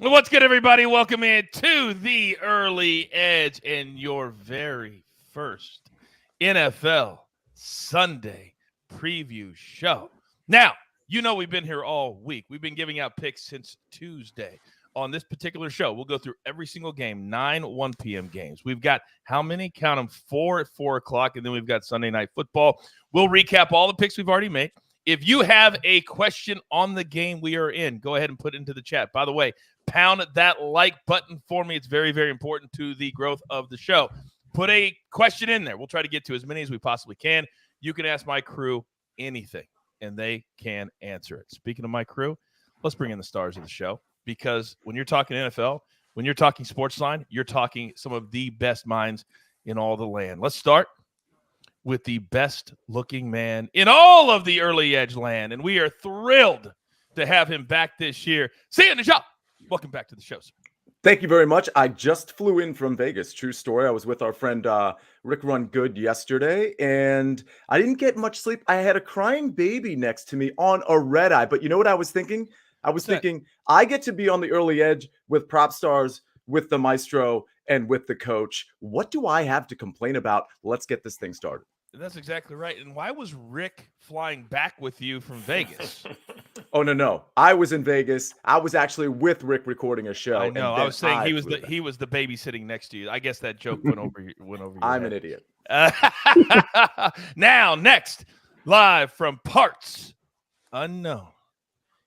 What's good, everybody? Welcome in to the Early Edge and your very first NFL Sunday preview show. Now, you know we've been here all week. We've been giving out picks since Tuesday. On this particular show, we'll go through every single game, 9 1 p.m. games. We've got how many? Count them, 4 at 4 o'clock, and then we've got Sunday Night Football. We'll recap all the picks we've already made. If you have a question on the game we are in, go ahead and put it into the chat. By the way, pound that like button for me. It's very, very important to the growth of the show. Put a question in there. We'll try to get to as many as we possibly can. You can ask my crew anything, and they can answer it. Speaking of my crew, let's bring in the stars of the show, because when you're talking NFL, when you're talking SportsLine, you're talking some of the best minds in all the land. Let's start with the best-looking man in all of the Early Edge land, and we are thrilled to have him back this year. See you in the shop. Welcome back to the show, sir. Thank you very much. I just flew in from Vegas. True story. I was with our friend Rick Run Good yesterday, and I didn't get much sleep. I had a crying baby next to me on a red eye. But you know what I was thinking? I was thinking I get to be on the Early Edge with Prop Stars, with the Maestro, and with the coach. What do I have to complain about? Let's get this thing started. That's exactly right. And why was Rick flying back with you from Vegas? Oh, no. I was in Vegas. I was actually with Rick recording a show. I know. I was saying he was the baby sitting next to you. I guess that joke went over your I'm head. an idiot. Now, next, live from Parts Unknown.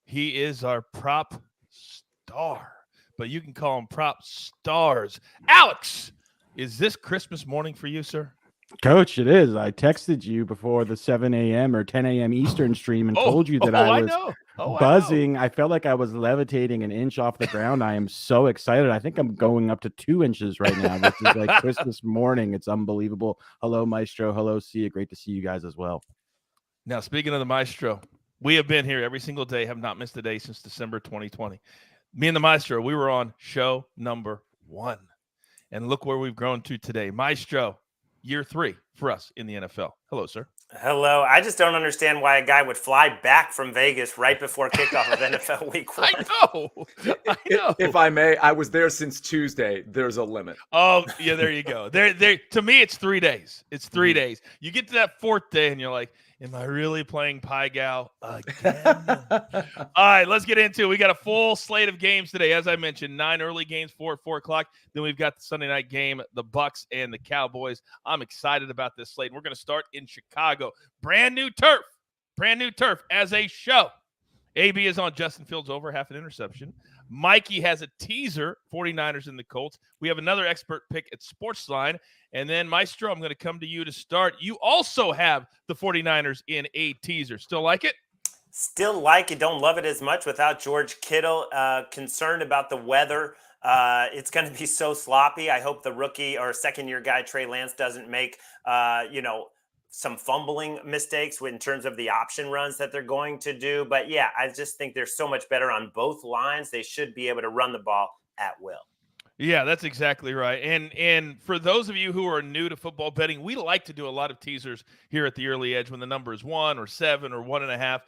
He is our prop star, but you can call him prop stars. Alex, is this Christmas morning for you, sir? Coach, it is. I texted you before the 7 a.m. or 10 a.m. Eastern stream and told you that I was buzzing. I felt like I was levitating an inch off the ground. I am so excited. I think I'm going up to 2 inches right now. This is like Christmas morning. It's unbelievable. Hello, Maestro. Hello, Sia. Great to see you guys as well. Now, speaking of the Maestro, we have been here every single day, have not missed a day since December 2020. Me and the Maestro, we were on show number 1. And look where we've grown to today. Maestro, year 3 for us in the NFL. Hello, sir. Hello. I just don't understand why a guy would fly back from Vegas right before kickoff of NFL Week 1. I know. If I may, I was there since Tuesday. There's a limit. Oh, yeah, there you go. There. To me, it's 3 days. It's 3 days. You get to that 4th day, and you're like, am I really playing Pie Gal again? All right, let's get into it. We got a full slate of games today. As I mentioned, 9 early games, 4 at 4 o'clock. Then we've got the Sunday night game, the Bucs and the Cowboys. I'm excited about this slate. We're going to start in Chicago. Brand new turf as a show. AB is on Justin Fields over half an interception. Mikey has a teaser, 49ers and the Colts. We have another expert pick at SportsLine. And then, Maestro, I'm going to come to you to start. You also have the 49ers in a teaser. Still like it? Still like it. Don't love it as much without George Kittle. Concerned about the weather. It's going to be so sloppy. I hope the rookie or second-year guy, Trey Lance, doesn't make, some fumbling mistakes in terms of the option runs that they're going to do. But, yeah, I just think they're so much better on both lines. They should be able to run the ball at will. Yeah, that's exactly right. And for those of you who are new to football betting, we like to do a lot of teasers here at the Early Edge when the number is 1 or 7 or 1.5.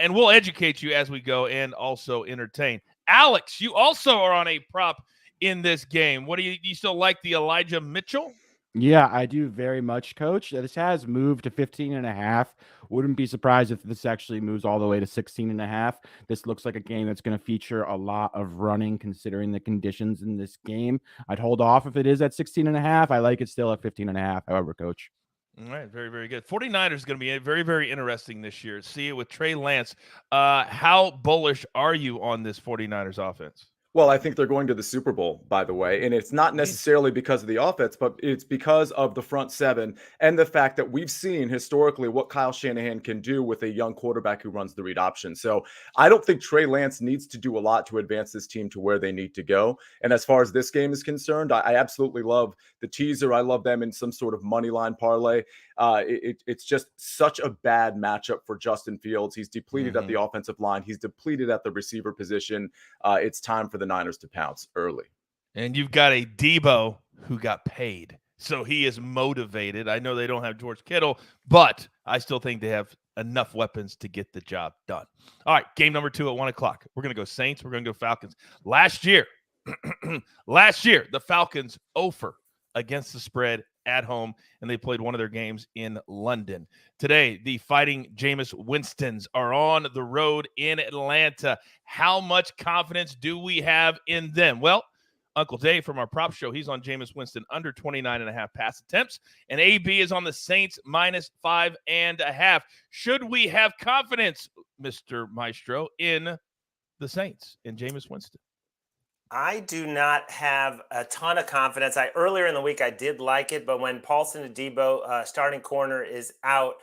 And we'll educate you as we go and also entertain. Alex, you also are on a prop in this game. What do you still like the Elijah Mitchell? Yeah, I do very much, Coach. This has moved to 15.5. Wouldn't be surprised if this actually moves all the way to 16.5. This looks like a game that's going to feature a lot of running, considering the conditions in this game. I'd hold off if it is at 16.5. I like it still at 15.5, however, Coach. All right, very, very good. 49ers is going to be very, very interesting this year. See it with Trey Lance. How bullish are you on this 49ers offense? Well, I think they're going to the Super Bowl, by the way. And it's not necessarily because of the offense, but it's because of the front seven and the fact that we've seen historically what Kyle Shanahan can do with a young quarterback who runs the read option. So I don't think Trey Lance needs to do a lot to advance this team to where they need to go. And as far as this game is concerned, I absolutely love the teaser. I love them in some sort of money line parlay. It's just such a bad matchup for Justin Fields. He's depleted at the offensive line. He's depleted at the receiver position. It's time for the Niners to pounce early. And you've got a Debo who got paid. So he is motivated. I know they don't have George Kittle, but I still think they have enough weapons to get the job done. All right, game number 2 at 1 o'clock. We're going to go Saints. We're going to go Falcons. Last year, the Falcons offer against the spread at home, and they played one of their games in London. Today, the Fighting Jameis Winstons are on the road in Atlanta. How much confidence do we have in them? Well, Uncle Dave from our prop show, he's on Jameis Winston under 29.5 pass attempts, and AB is on the Saints minus 5.5. Should we have confidence, Mr. Maestro, in the Saints, in Jameis Winston? I do not have a ton of confidence. Earlier in the week, I did like it, but when Paulson Adebo, starting corner, is out,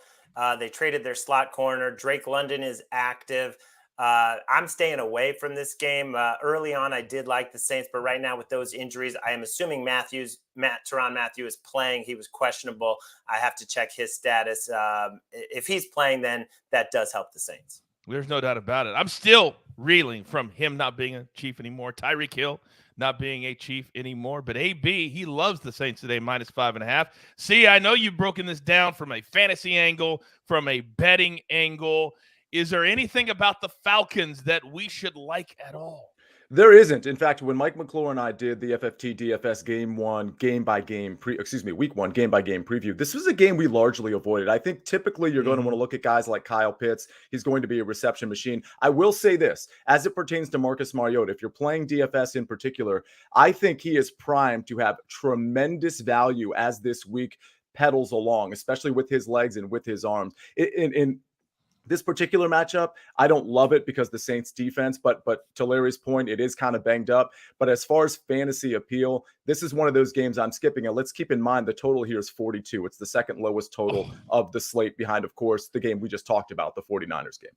they traded their slot corner. Drake London is active. I'm staying away from this game. Early on, I did like the Saints, but right now with those injuries, I am assuming Tyrann Mathieu is playing. He was questionable. I have to check his status. If he's playing, then that does help the Saints. There's no doubt about it. I'm still reeling from him not being a Chief anymore. Tyreek Hill not being a Chief anymore. But AB, he loves the Saints today, minus 5.5. See, I know you've broken this down from a fantasy angle, from a betting angle. Is there anything about the Falcons that we should like at all? There isn't. In fact, when Mike McClure and I did the FFT DFS week 1 game by game preview, this was a game we largely avoided. I think typically you're going to want to look at guys like Kyle Pitts. He's going to be a reception machine. I will say this, as it pertains to Marcus Mariota, if you're playing DFS in particular, I think he is primed to have tremendous value as this week pedals along, especially with his legs and with his arms. In this particular matchup, I don't love it because the Saints defense, but to Larry's point, it is kind of banged up. But as far as fantasy appeal, this is one of those games I'm skipping. And let's keep in mind the total here is 42. It's the second lowest total of the slate behind, of course, the game we just talked about, the 49ers game.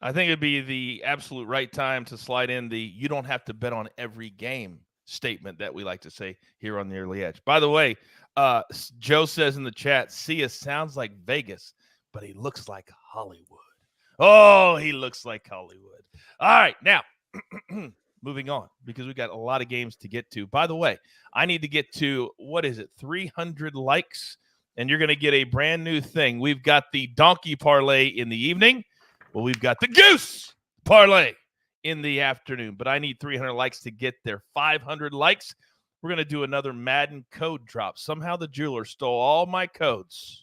I think it'd be the absolute right time to slide in the you don't have to bet on every game statement that we like to say here on the Early Edge. By the way, Joe says in the chat, Sia sounds like Vegas, but he looks like Hollywood. Oh, he looks like Hollywood. All right, now, moving on, because we got a lot of games to get to. By the way, I need to get to, 300 likes, and you're going to get a brand new thing. We've got the Donkey Parlay in the evening. Well, we've got the Goose Parlay in the afternoon, but I need 300 likes to get there. 500 likes, we're going to do another Madden code drop. Somehow the jeweler stole all my codes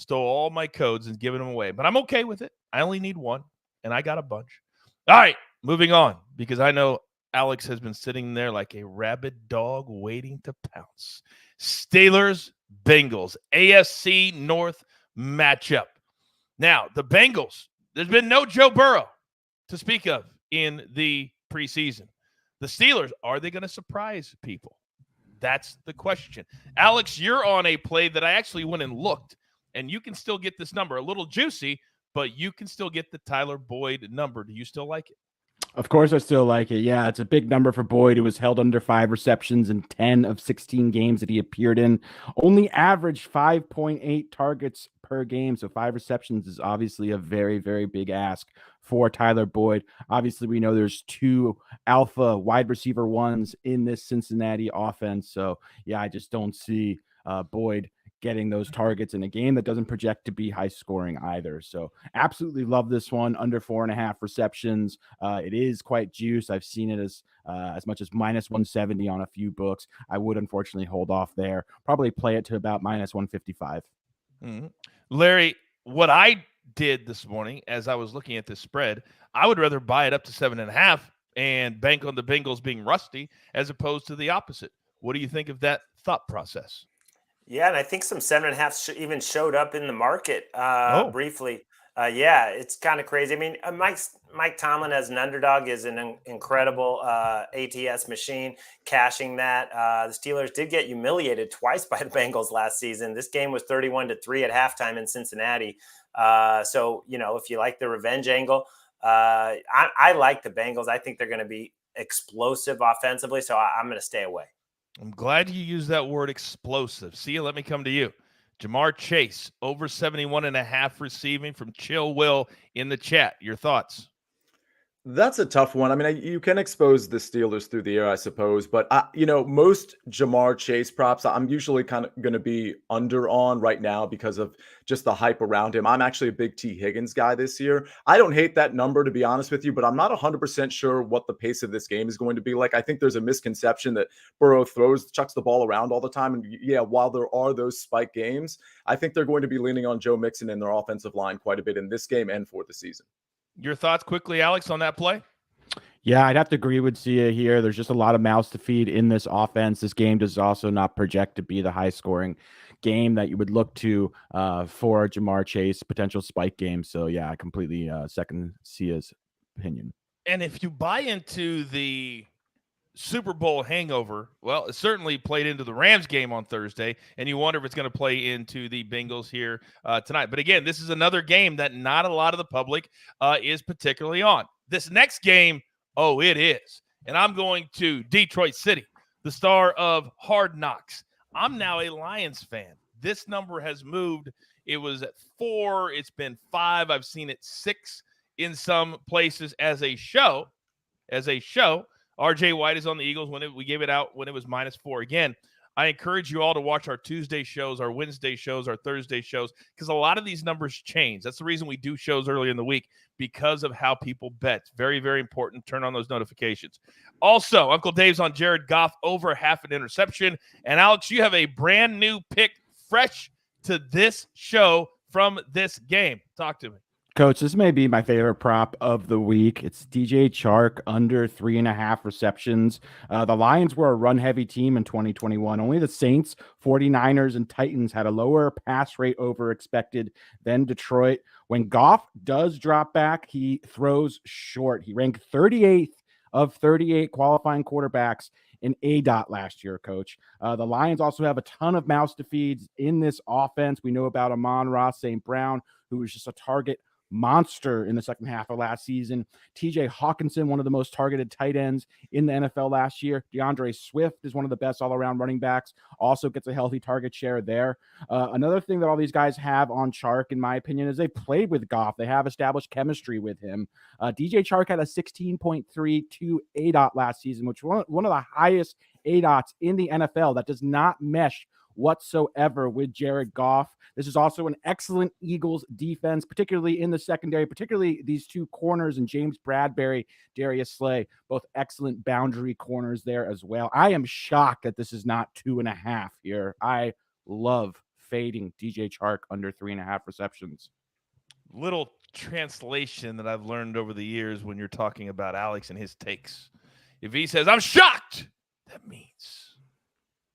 and given them away, but I'm okay with it. I only need one, and I got a bunch. All right, moving on, because I know Alex has been sitting there like a rabid dog waiting to pounce. Steelers, Bengals, AFC North matchup. Now, the Bengals, there's been no Joe Burrow to speak of in the preseason. The Steelers, are they going to surprise people? That's the question. Alex, you're on a play that I actually went and looked, and you can still get this number. A little juicy, but you can still get the Tyler Boyd number. Do you still like it? Of course I still like it. Yeah, it's a big number for Boyd, who was held under 5 receptions in 10 of 16 games that he appeared in. Only averaged 5.8 targets per game, so 5 receptions is obviously a very, very big ask for Tyler Boyd. Obviously, we know there's 2 alpha wide receiver ones in this Cincinnati offense, so yeah, I just don't see Boyd getting those targets in a game that doesn't project to be high scoring either. So absolutely love this one, under 4.5 receptions. It is quite juice. I've seen it as much as minus 170 on a few books. I would unfortunately hold off there. Probably play it to about minus 155. Mm-hmm. Larry, what I did this morning as I was looking at this spread, I would rather buy it up to 7.5 and bank on the Bengals being rusty as opposed to the opposite. What do you think of that thought process? Yeah, and I think some 7.5 even showed up in the market briefly. Yeah, it's kind of crazy. I mean, Mike Tomlin as an underdog is an incredible ATS machine, cashing that. The Steelers did get humiliated twice by the Bengals last season. This game was 31-3 at halftime in Cincinnati. So, if you like the revenge angle, I like the Bengals. I think they're going to be explosive offensively, so I'm going to stay away. I'm glad you used that word explosive. See, let me come to you. Jamar Chase, over 71.5 receiving from Chill Will in the chat. Your thoughts? That's a tough one. I mean, you can expose the Steelers through the air, I suppose, but most Jamar Chase props, I'm usually kind of going to be under on right now because of just the hype around him. I'm actually a big T. Higgins guy this year. I don't hate that number, to be honest with you, but I'm not 100% sure what the pace of this game is going to be like. I think there's a misconception that Burrow chucks the ball around all the time. And yeah, while there are those spike games, I think they're going to be leaning on Joe Mixon and their offensive line quite a bit in this game and for the season. Your thoughts quickly, Alex, on that play? Yeah, I'd have to agree with Sia here. There's just a lot of mouths to feed in this offense. This game does also not project to be the high-scoring game that you would look to for Jamar Chase, potential spike game. So, yeah, I completely second Sia's opinion. And if you buy into the Super Bowl hangover, well, it certainly played into the Rams game on Thursday, and you wonder if it's going to play into the Bengals here tonight. But again, this is another game that not a lot of the public is particularly on. This next game, oh, it is. And I'm going to Detroit City, the star of Hard Knocks. I'm now a Lions fan. This number has moved. It was at 4. It's been 5. I've seen it 6 in some places as a show. RJ White is on the Eagles we gave it out when it was -4. Again, I encourage you all to watch our Tuesday shows, our Wednesday shows, our Thursday shows, because a lot of these numbers change. That's the reason we do shows early in the week, because of how people bet. Very, very important. Turn on those notifications. Also, Uncle Dave's on Jared Goff over half an interception. And Alex, you have a brand new pick fresh to this show from this game. Talk to me. Coach, this may be my favorite prop of the week. It's DJ Chark under 3.5 receptions. The Lions were a run-heavy team in 2021. Only the Saints, 49ers, and Titans had a lower pass rate over expected than Detroit. When Goff does drop back, he throws short. He ranked 38th of 38 qualifying quarterbacks in ADOT last year, Coach. The Lions also have a ton of mouths to feed in this offense. We know about Amon-Ra St. Brown, who was just a target monster in the second half of last season. TJ Hawkinson, one of the most targeted tight ends in the NFL last year. DeAndre Swift is one of the best all-around running backs, also gets a healthy target share there. Another thing that all these guys have on Chark, in my opinion, is they played with Goff. They have established chemistry with him. DJ Chark had a 16.32 ADOT last season, which was one of the highest ADOTs in the NFL. That does not mesh whatsoever with Jared Goff. This is also an excellent Eagles defense, particularly in the secondary, particularly these two corners and James Bradbury, Darius Slay, both excellent boundary corners there as well. I am shocked that this is not 2.5 here. I love fading DJ Chark under 3.5 receptions. Little translation that I've learned over the years when you're talking about Alex and his takes. If he says, I'm shocked, that means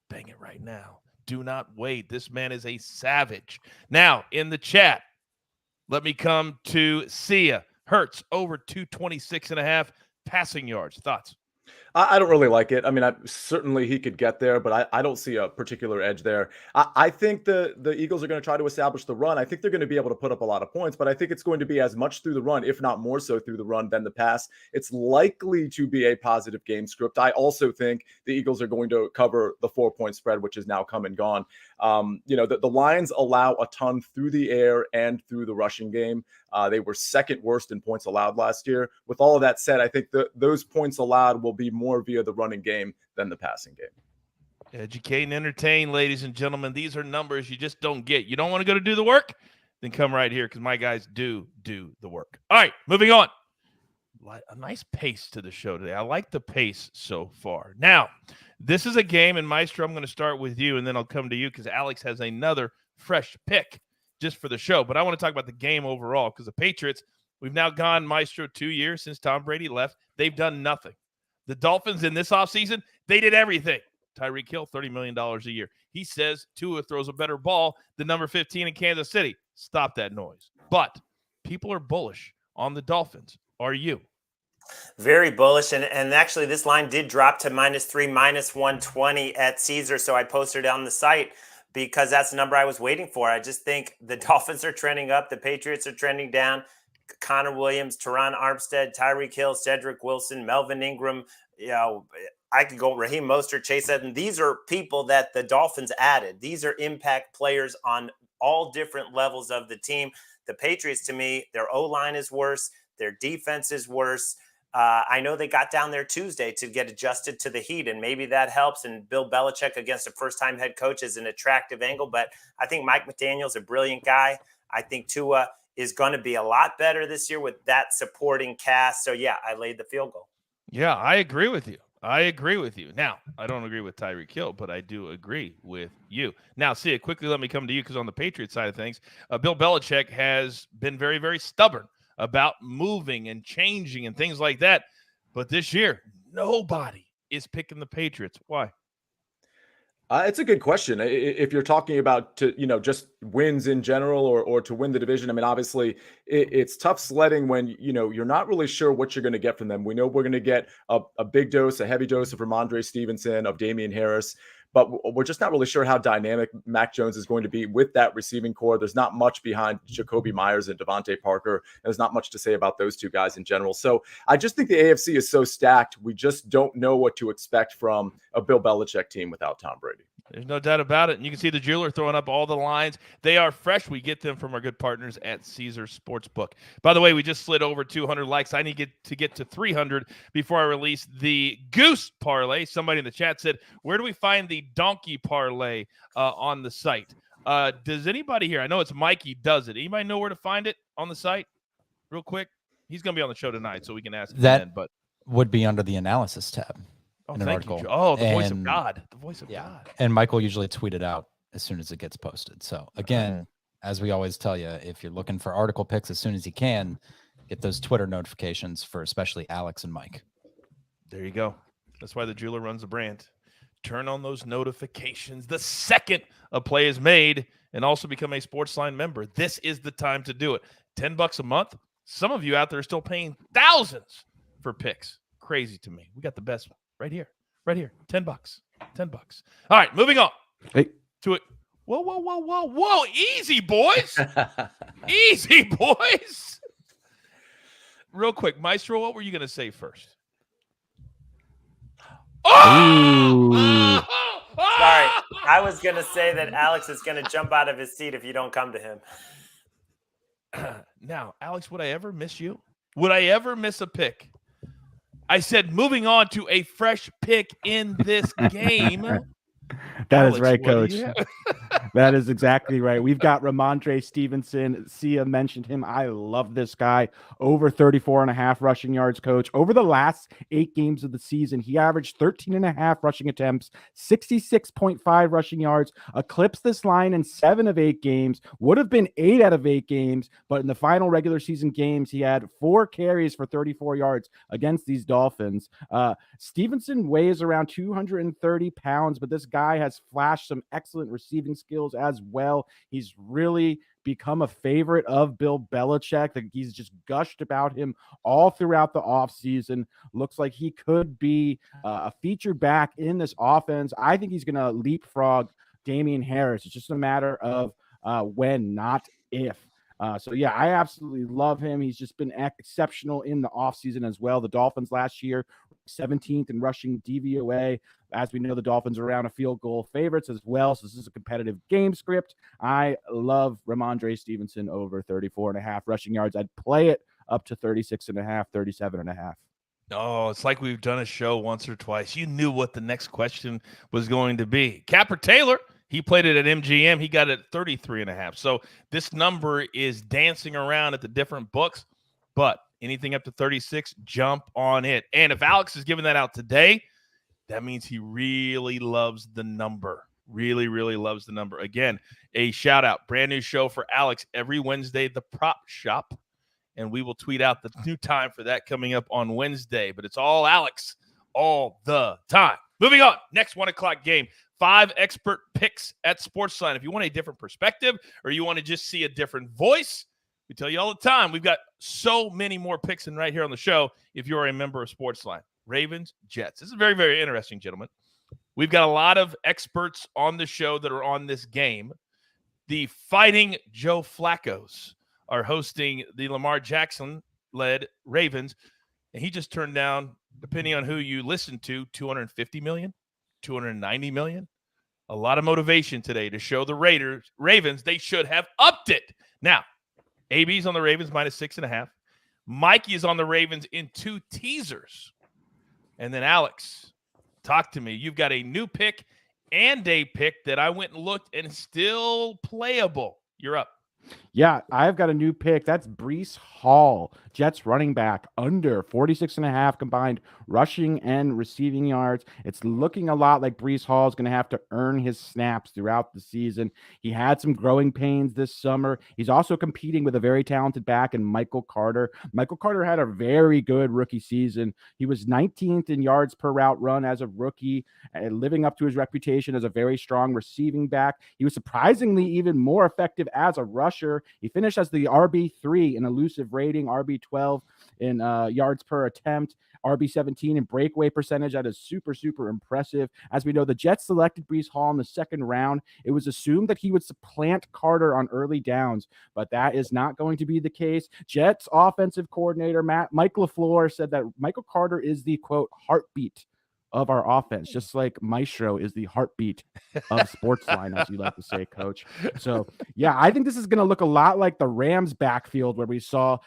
bang it right now. Do not wait. This man is a savage. Now, in the chat, let me come to Sia. Hurts over 226.5 passing yards. Thoughts? I don't really like it. I mean, certainly he could get there, but I don't see a particular edge there. I think the Eagles are going to try to establish the run. I think they're going to be able to put up a lot of points, but I think it's going to be as much through the run, if not more so through the run than the pass. It's likely to be a positive game script. I also think the Eagles are going to cover the 4-point spread, which is now come and gone. The Lions allow a ton through the air and through the rushing game. They were second worst in points allowed last year. With all of that said, I think those points allowed will be more via the running game than the passing game. Educate and entertain, ladies and gentlemen. These are numbers you just don't get. You don't want to go to do the work? Then come right here, because my guys do the work. All right, moving on. A nice pace to the show today. I like the pace so far. Now, this is a game, and Maestro, I'm going to start with you, and then I'll come to you because Alex has another fresh pick just for the show. But I want to talk about the game overall, because the Patriots, we've now gone, Maestro, 2 years since Tom Brady left. They've done nothing. The Dolphins in this offseason, they did everything. Tyreek Hill, $30 million a year. He says Tua throws a better ball than number 15 in Kansas City. Stop that noise. But people are bullish on the Dolphins. Are you? Very bullish. And actually, this line did drop to -3, -120 at Caesars. So I posted it on the site because that's the number I was waiting for. I just think the Dolphins are trending up. The Patriots are trending down. Connor Williams, Teron Armstead, Tyreek Hill, Cedric Wilson, Melvin Ingram. I could go Raheem Mostert, Chase Edmonds. These are people that the Dolphins added. These are impact players on all different levels of the team. The Patriots, to me, their O-line is worse. Their defense is worse. I know they got down there Tuesday to get adjusted to the heat, and maybe that helps. And Bill Belichick against a first-time head coach is an attractive angle, but I think Mike McDaniel's a brilliant guy. I think Tua is going to be a lot better this year with that supporting cast. So, yeah, I laid the field goal. Yeah, I agree with you. Now, I don't agree with Tyreek Hill, but I do agree with you. Now, see, quickly let me come to you because on the Patriots side of things, Bill Belichick has been very, very stubborn about moving and changing and things like that. But this year, nobody is picking the Patriots. Why? It's a good question. If you're talking about just wins in general or to win the division, I mean, obviously it's tough sledding when, you're not really sure what you're going to get from them. We know we're going to get a heavy dose of Ramondre Stevenson, of Damian Harris, but we're just not really sure how dynamic Mac Jones is going to be with that receiving core. There's not much behind Jacoby Myers and Devontae Parker. There's not much to say about those two guys in general. So I just think the AFC is so stacked. We just don't know what to expect from a Bill Belichick team without Tom Brady. There's no doubt about it. And you can see the jeweler throwing up all the lines. They are fresh. We get them from our good partners at Caesars Sportsbook. By the way, we just slid over 200 likes. I need to get to 300 before I release the Goose parlay. Somebody in the chat said, where do we find the donkey parlay on the site? Does anybody here, I know it's Mikey does it. Anybody know where to find it on the site? Real quick. He's going to be on the show tonight, so we can ask him that then, but would be under the analysis tab. Oh, in an thank article. you. Oh, the voice of God. The voice of God. And Michael usually tweet it out as soon as it gets posted. So again, as we always tell you, if you're looking for article picks as soon as you can, get those Twitter notifications for especially Alex and Mike. There you go. That's why the jeweler runs the brand. Turn on those notifications the second a play is made, and also become a SportsLine member. This is the time to do it. $10 a month. Some of you out there are still paying thousands for picks. Crazy to me. We got the best one. Right here. $10. $10. All right, moving on. Hey. To it. Whoa. Easy, boys. Easy, boys. Real quick, Maestro, what were you going to say first? Sorry. I was going to say that Alex is going to jump out of his seat if you don't come to him. Now, Alex, would I ever miss you? Would I ever miss a pick? I said, moving on to a fresh pick in this game. That is right, Coach. That is exactly right. We've got Ramondre Stevenson. Sia mentioned him. I love this guy. Over 34.5 rushing yards, Coach. Over the last 8 games of the season, he averaged 13.5 rushing attempts, 66.5 rushing yards, eclipsed this line in 7 of 8 games, would have been 8 out of 8 games, but in the final regular season games, he had 4 carries for 34 yards against these Dolphins. Stevenson weighs around 230 pounds, but this guy has flashed some excellent receiving skills as well. He's really become a favorite of Bill Belichick. He's just gushed about him all throughout the offseason. Looks like he could be a featured back in this offense. I think he's going to leapfrog Damian Harris. It's just a matter of when, not if. So, yeah, I absolutely love him. He's just been exceptional in the offseason as well. The Dolphins last year, 17th in rushing DVOA. As we know, the Dolphins are around a field goal favorites as well. So this is a competitive game script. I love Ramondre Stevenson over 34.5 rushing yards. I'd play it up to 36.5, 37.5. Oh, it's like we've done a show once or twice. You knew what the next question was going to be. Capper Taylor, he played it at MGM. He got it at 33.5. So this number is dancing around at the different books, but anything up to 36, jump on it. And if Alex is giving that out today, that means he really loves the number. Really, really loves the number. Again, a shout out. Brand new show for Alex every Wednesday, The Prop Shop. And we will tweet out the new time for that coming up on Wednesday. But it's all Alex all the time. Moving on. Next 1 o'clock game. 5 expert picks at SportsLine. If you want a different perspective or you want to just see a different voice, we tell you all the time, we've got so many more picks than right here on the show if you're a member of SportsLine. Ravens, Jets. This is very, very interesting, gentlemen. We've got a lot of experts on the show that are on this game. The Fighting Joe Flaccos are hosting the Lamar Jackson-led Ravens, and he just turned down, depending on who you listen to, $250 million, $290 million. A lot of motivation today to show the Ravens they should have upped it. Now, AB's on the Ravens -6.5. Mikey is on the Ravens in 2 teasers. And then Alex, talk to me. You've got a new pick and a pick that I went and looked and still playable. You're up. Yeah, I've got a new pick. That's Breece Hall, Jets running back, under 46.5 combined rushing and receiving yards. It's looking a lot like Breece Hall is going to have to earn his snaps throughout the season. He had some growing pains this summer. He's also competing with a very talented back in Michael Carter. Michael Carter had a very good rookie season. He was 19th in yards per route run as a rookie, living up to his reputation as a very strong receiving back. He was surprisingly even more effective as a rusher. He finished as the RB3 in elusive rating, RB12 in yards per attempt, RB17 in breakaway percentage. That is super, super impressive. As we know, the Jets selected Breece Hall in the second round. It was assumed that he would supplant Carter on early downs, but that is not going to be the case. Jets offensive coordinator Mike LaFleur said that Michael Carter is the, quote, heartbeat of our offense, just like Maestro is the heartbeat of SportsLine, as you like to say, Coach. So, yeah, I think this is going to look a lot like the Rams backfield where we saw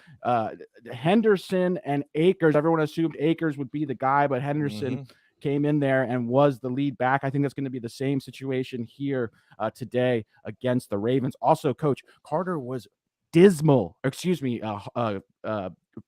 Henderson and Akers. Everyone assumed Akers would be the guy, but Henderson came in there and was the lead back. I think that's going to be the same situation here today against the Ravens. Also, Coach, Carter was dismal.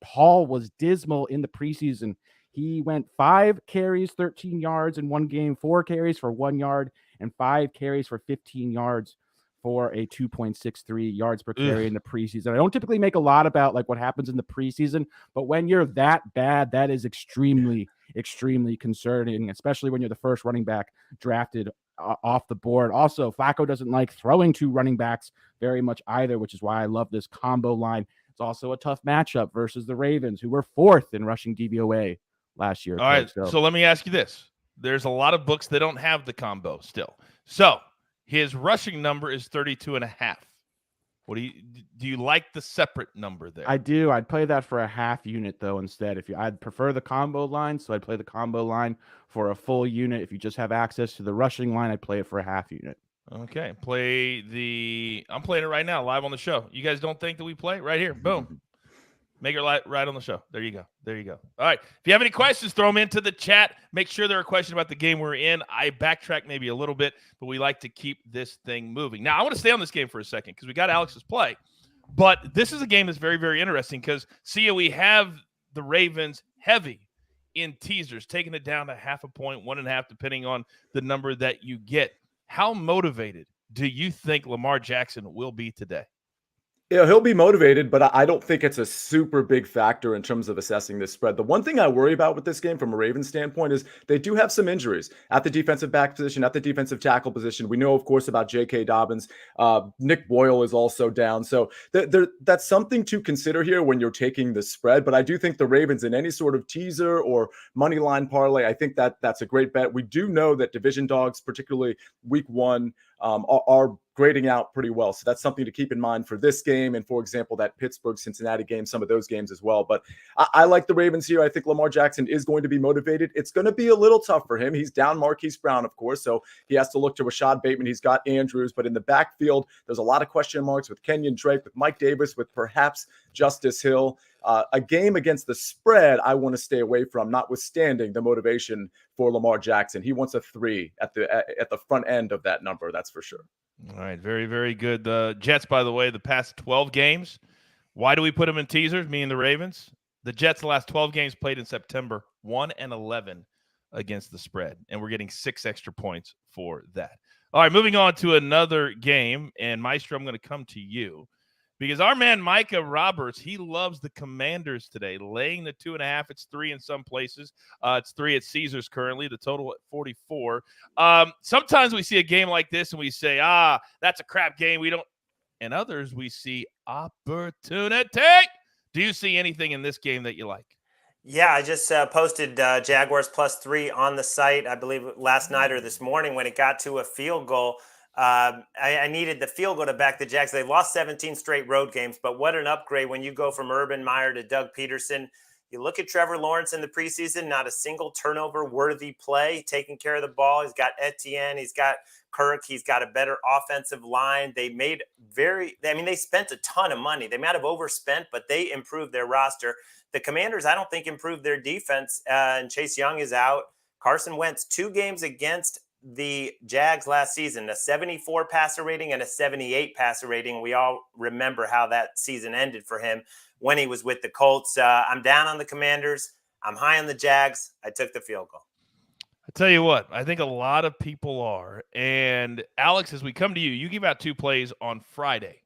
Paul was dismal in the preseason. He went 5 carries, 13 yards in one game, 4 carries for 1 yard, and 5 carries for 15 yards for a 2.63 yards per carry in the preseason. I don't typically make a lot about like what happens in the preseason, but when you're that bad, that is extremely, extremely concerning, especially when you're the first running back drafted off the board. Also, Flacco doesn't like throwing to running backs very much either, which is why I love this combo line. It's also a tough matchup versus the Ravens, who were 4th in rushing DVOA last year. All right, so let me ask you this. There's a lot of books that don't have the combo still. So his rushing number is 32.5. What do you like the separate number there? I do. I'd play that for a half unit though instead. I'd prefer the combo line, so I'd play the combo line for a full unit. If you just have access to the rushing line, I'd play it for a half unit. Okay, I'm playing it right now, live on the show. You guys don't think that we play it right here? Boom. Make it right on the show. There you go. All right. If you have any questions, throw them into the chat. Make sure there are questions about the game we're in. I backtrack maybe a little bit, but we like to keep this thing moving. Now, I want to stay on this game for a second because we got Alex's play. But this is a game that's very, very interesting because, see, we have the Ravens heavy in teasers, taking it down to 0.5 point, 1.5, depending on the number that you get. How motivated do you think Lamar Jackson will be today? Yeah, he'll be motivated, but I don't think it's a super big factor in terms of assessing this spread. The one thing I worry about with this game from a Ravens standpoint is they do have some injuries at the defensive back position, at the defensive tackle position. We know, of course, about J.K. Dobbins. Nick Boyle is also down. So that's something to consider here when you're taking the spread. But I do think the Ravens in any sort of teaser or money line parlay, I think that's a great bet. We do know that division dogs, particularly week 1, are grading out pretty well. So that's something to keep in mind for this game. And for example, that Pittsburgh-Cincinnati game, some of those games as well. But I like the Ravens here. I think Lamar Jackson is going to be motivated. It's going to be a little tough for him. He's down Marquise Brown, of course. So he has to look to Rashad Bateman. He's got Andrews. But in the backfield, there's a lot of question marks with Kenyon Drake, with Mike Davis, with perhaps Justice Hill. A game against the spread, I want to stay away from, notwithstanding the motivation for Lamar Jackson. He wants a 3 at the front end of that number. That's for sure. All right. Very, very good. The Jets, by the way, the past 12 games. Why do we put them in teasers, me and the Ravens? The Jets, the last 12 games played in September, 1-11 against the spread. And we're getting 6 extra points for that. All right. Moving on to another game. And Maestro, I'm going to come to you. Because our man Micah Roberts, he loves the Commanders today, laying the 2.5. It's 3 in some places. It's 3 at Caesars currently, the total at 44. Sometimes we see a game like this and we say, that's a crap game. We don't. And others we see opportunity. Do you see anything in this game that you like? Yeah, I just posted Jaguars +3 on the site, I believe last night or this morning when it got to a field goal. I needed the field goal to back the Jags. They lost 17 straight road games, but what an upgrade when you go from Urban Meyer to Doug Peterson. You look at Trevor Lawrence in the preseason, not a single turnover-worthy play, taking care of the ball. He's got Etienne. He's got Kirk. He's got a better offensive line. They spent a ton of money. They might have overspent, but they improved their roster. The Commanders, I don't think, improved their defense, and Chase Young is out. Carson Wentz, 2 games against the Jags last season, a 74 passer rating and a 78 passer rating. We all remember how that season ended for him when he was with the Colts. I'm down on the Commanders. I'm high on the Jags. I took the field goal. I tell you what, I think a lot of people are. And Alex, as we come to you, you give out 2 plays on Friday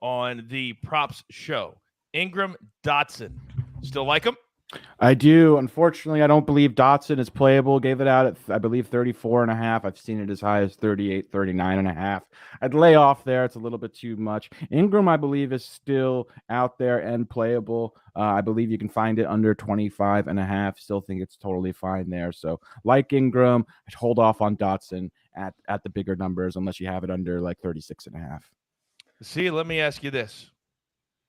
on the props show. Ingram, Dotson. Still like them? I do. Unfortunately, I don't believe Dotson is playable. Gave it out at, I believe, 34.5. I've seen it as high as 38, 39.5. I'd lay off there. It's a little bit too much. Ingram, I believe, is still out there and playable. I believe you can find it under 25.5. Still think it's totally fine there. So, like Ingram, I'd hold off on Dotson at the bigger numbers unless you have it under like 36.5. See, let me ask you this.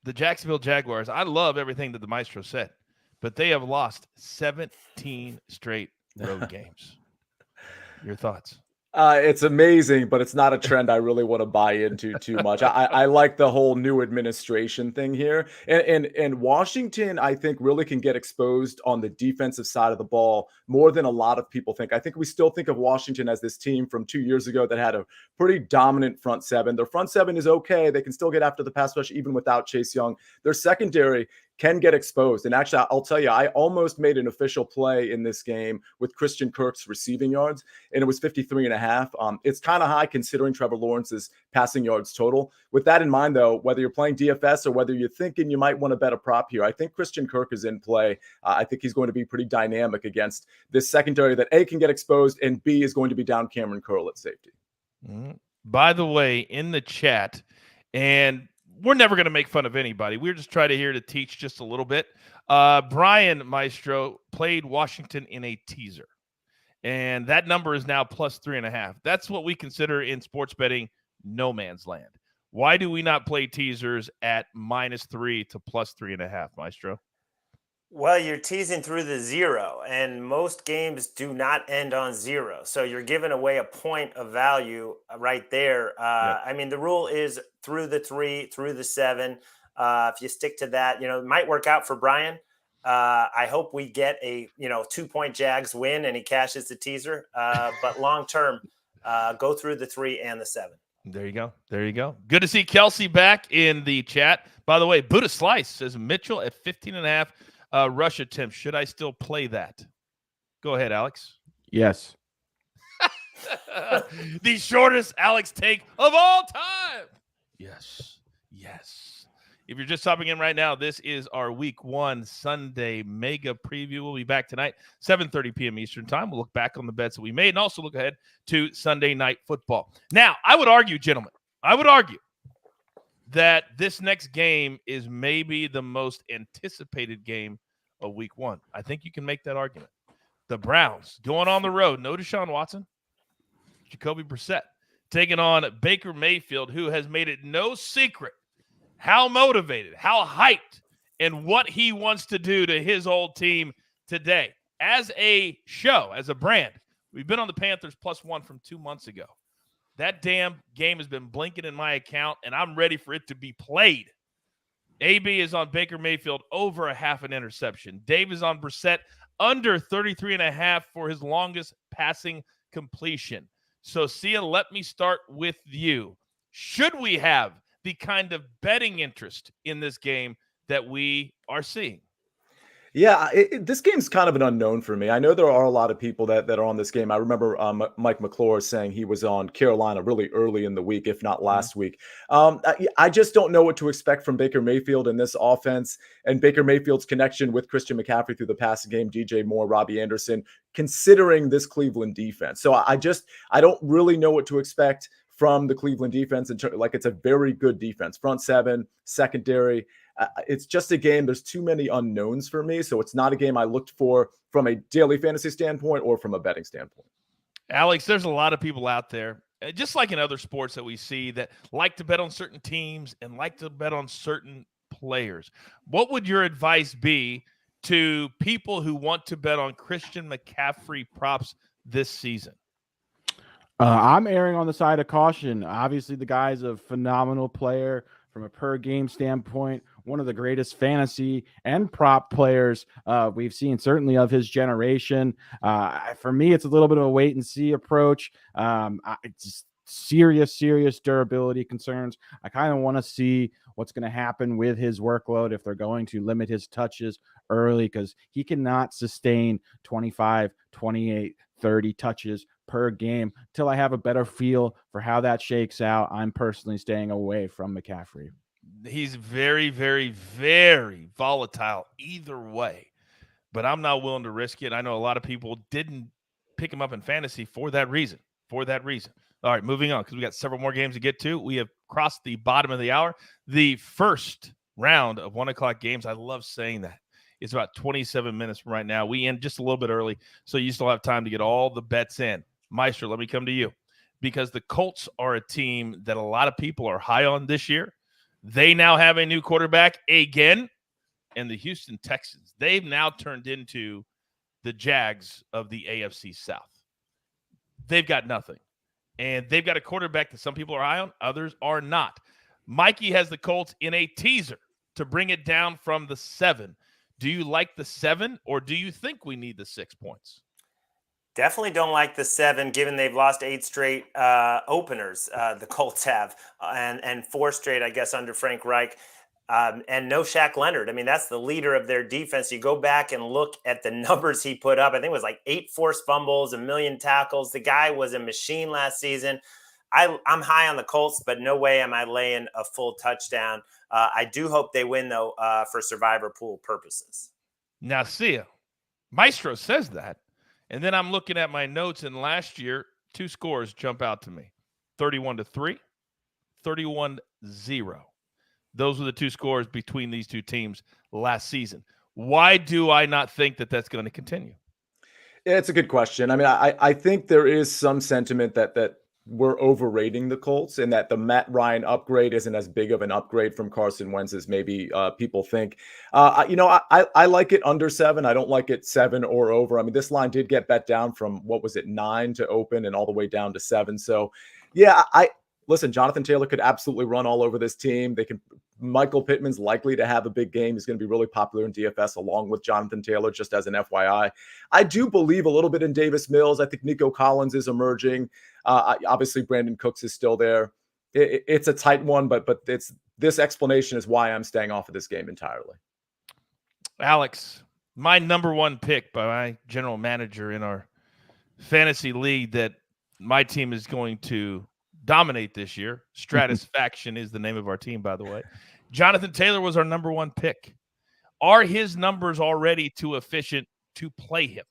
The Jacksonville Jaguars, I love everything that the Maestro said, but they have lost 17 straight road games. Your thoughts? It's amazing, but it's not a trend I really want to buy into too much. I like the whole new administration thing here. And Washington, I think, really can get exposed on the defensive side of the ball more than a lot of people think. I think we still think of Washington as this team from 2 years ago that had a pretty dominant front seven. Their front seven is okay. They can still get after the pass rush even without Chase Young. Their secondary can get exposed. And actually, I'll tell you, I almost made an official play in this game with Christian Kirk's receiving yards, and it was 53.5. It's kind of high considering Trevor Lawrence's passing yards total. With that in mind, though, whether you're playing DFS or whether you're thinking you might want to bet a prop here, I think Christian Kirk is in play. I think he's going to be pretty dynamic against this secondary that A, can get exposed, and B, is going to be down Cameron Curl at safety. Mm-hmm. By the way, in the chat, and we're never going to make fun of anybody. We're just trying to here to teach just a little bit. Brian Maestro played Washington in a teaser, and that number is now plus 3.5. That's what we consider in sports betting no man's land. Why do we not play teasers at -3 to plus 3.5, Maestro? Well, you're teasing through the 0, and most games do not end on 0. So you're giving away a point of value right there. Yep. I mean, the rule is through the 3, through the 7. If you stick to that, it might work out for Brian. I hope we get a 2-point Jags win and he cashes the teaser. But long term, go through the 3 and the 7. There you go. There you go. Good to see Kelsey back in the chat. By the way, Buddha Slice says Mitchell at 15.5. Rush attempt. Should I still play that? Go ahead, Alex. Yes. The shortest Alex take of all time. Yes. Yes. If you're just hopping in right now, this is our Week 1 Sunday mega preview. We'll be back tonight, 7:30 p.m. Eastern time. We'll look back on the bets that we made and also look ahead to Sunday night football. Now, I would argue, gentlemen, that this next game is maybe the most anticipated game of Week 1. I think you can make that argument. The Browns going on the road. No Deshaun Watson. Jacoby Brissett taking on Baker Mayfield, who has made it no secret how motivated, how hyped, and what he wants to do to his old team today. As a show, as a brand, we've been on the Panthers +1 from 2 months ago. That damn game has been blinking in my account, and I'm ready for it to be played. AB is on Baker Mayfield over 0.5 interception. Dave is on Brissett under 33.5 for his longest passing completion. So, Sia, let me start with you. Should we have the kind of betting interest in this game that we are seeing? Yeah, this game's kind of an unknown for me. I know there are a lot of people that are on this game. I remember Mike McClure saying he was on Carolina really early in the week, if not last week. I just don't know what to expect from Baker Mayfield in this offense and Baker Mayfield's connection with Christian McCaffrey through the passing game, DJ Moore, Robbie Anderson, considering this Cleveland defense. So I don't really know what to expect from the Cleveland defense. It's a very good defense, front seven, secondary. It's just a game. There's too many unknowns for me. So it's not a game I looked for from a daily fantasy standpoint or from a betting standpoint. Alex, there's a lot of people out there, just like in other sports that we see, that like to bet on certain teams and like to bet on certain players. What would your advice be to people who want to bet on Christian McCaffrey props this season? I'm erring on the side of caution. Obviously, the guy's a phenomenal player from a per game standpoint, one of the greatest fantasy and prop players we've seen, certainly of his generation. For me, it's a little bit of a wait and see approach. It's serious durability concerns. I kind of want to see what's going to happen with his workload if they're going to limit his touches early, because he cannot sustain 25, 28, 30 touches per game till I have a better feel for how that shakes out. I'm personally staying away from McCaffrey. He's very, very, very volatile either way, but I'm not willing to risk it. I know a lot of people didn't pick him up in fantasy for that reason. All right, moving on, because we got several more games to get to. We have crossed the bottom of the hour. The first round of 1 o'clock games, I love saying that. It's about 27 minutes from right now. We end just a little bit early, so you still have time to get all the bets in. Meister, let me come to you, because the Colts are a team that a lot of people are high on this year. They now have a new quarterback again, and the Houston Texans, they've now turned into the Jags of the AFC South. They've got nothing, and they've got a quarterback that some people are high on, others are not. Mikey has the Colts in a teaser to bring it down from the 7. Do you like the 7, or do you think we need the 6 points? Definitely don't like the 7, given they've lost 8 straight openers. The Colts have, and 4 straight, I guess, under Frank Reich. And no Shaq Leonard. I mean, that's the leader of their defense. You go back and look at the numbers he put up. I think it was like 8 forced fumbles, 1 million tackles. The guy was a machine last season. I'm high on the Colts, but no way am I laying a full touchdown. I do hope they win, though, for survivor pool purposes. Now, see ya. Maestro says that. And then I'm looking at my notes, and last year, 2 scores jump out to me. 31-3, 31-0. Those were the 2 scores between these 2 teams last season. Why do I not think that that's going to continue? Yeah, it's a good question. I mean, I think there is some sentiment that we're overrating the Colts, and that the Matt Ryan upgrade isn't as big of an upgrade from Carson Wentz as maybe people think. I like it under 7. I don't like it 7 or over. I mean, this line did get bet down from, 9 to open and all the way down to 7. So, yeah, listen, Jonathan Taylor could absolutely run all over this team. Michael Pittman's likely to have a big game. He's going to be really popular in DFS along with Jonathan Taylor, just as an FYI. I do believe a little bit in Davis Mills. I think Nico Collins is emerging. Obviously, Brandon Cooks is still there. It's a tight one, but this explanation is why I'm staying off of this game entirely. Alex, my number 1 pick by my general manager in our fantasy league that my team is going to dominate this year. Stratisfaction is the name of our team, by the way. Jonathan Taylor was our number 1 pick. Are his numbers already too efficient to play him?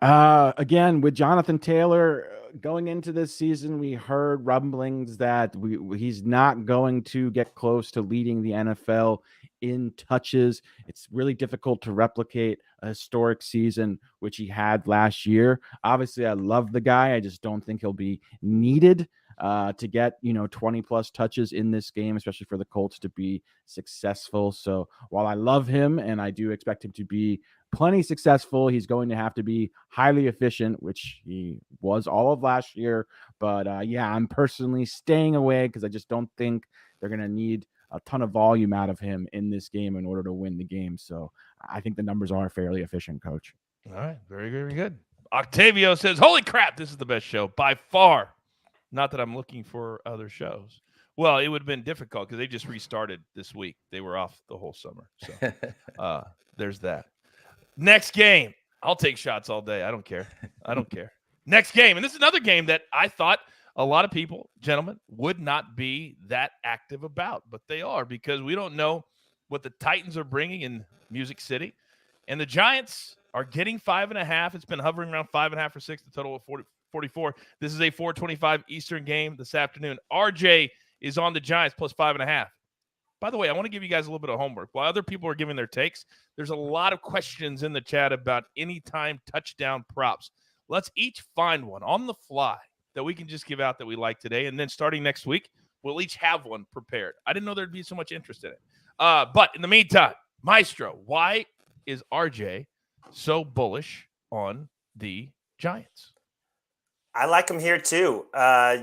Again, with Jonathan Taylor going into this season, we heard rumblings that he's not going to get close to leading the NFL in touches. It's really difficult to replicate a historic season, which he had last year. Obviously, I love the guy. I just don't think he'll be needed to get 20 plus touches in this game, especially for the Colts to be successful. So while I love him and I do expect him to be plenty successful, he's going to have to be highly efficient, which he was all of last year. But yeah, I'm personally staying away because I just don't think they're going to need a ton of volume out of him in this game in order to win the game. So I think the numbers are fairly efficient, Coach. All right. Very, very good. Octavio says, holy crap, this is the best show by far. Not that I'm looking for other shows. Well, it would have been difficult because they just restarted this week. They were off the whole summer. So there's that. Next game. I'll take shots all day. I don't care. Next game. And this is another game that I thought a lot of people, gentlemen, would not be that active about, but they are, because we don't know what the Titans are bringing in Music City. And the Giants are getting 5.5. It's been hovering around 5.5 or 6, the total of 44. This is a 4:25 Eastern game this afternoon. RJ is on the Giants plus 5.5. By the way, I want to give you guys a little bit of homework. While other people are giving their takes, there's a lot of questions in the chat about anytime touchdown props. Let's each find one on the fly that we can just give out that we like today. And then starting next week, we'll each have one prepared. I didn't know there'd be so much interest in it. But in the meantime, Maestro, why is RJ so bullish on the Giants? I like him here too.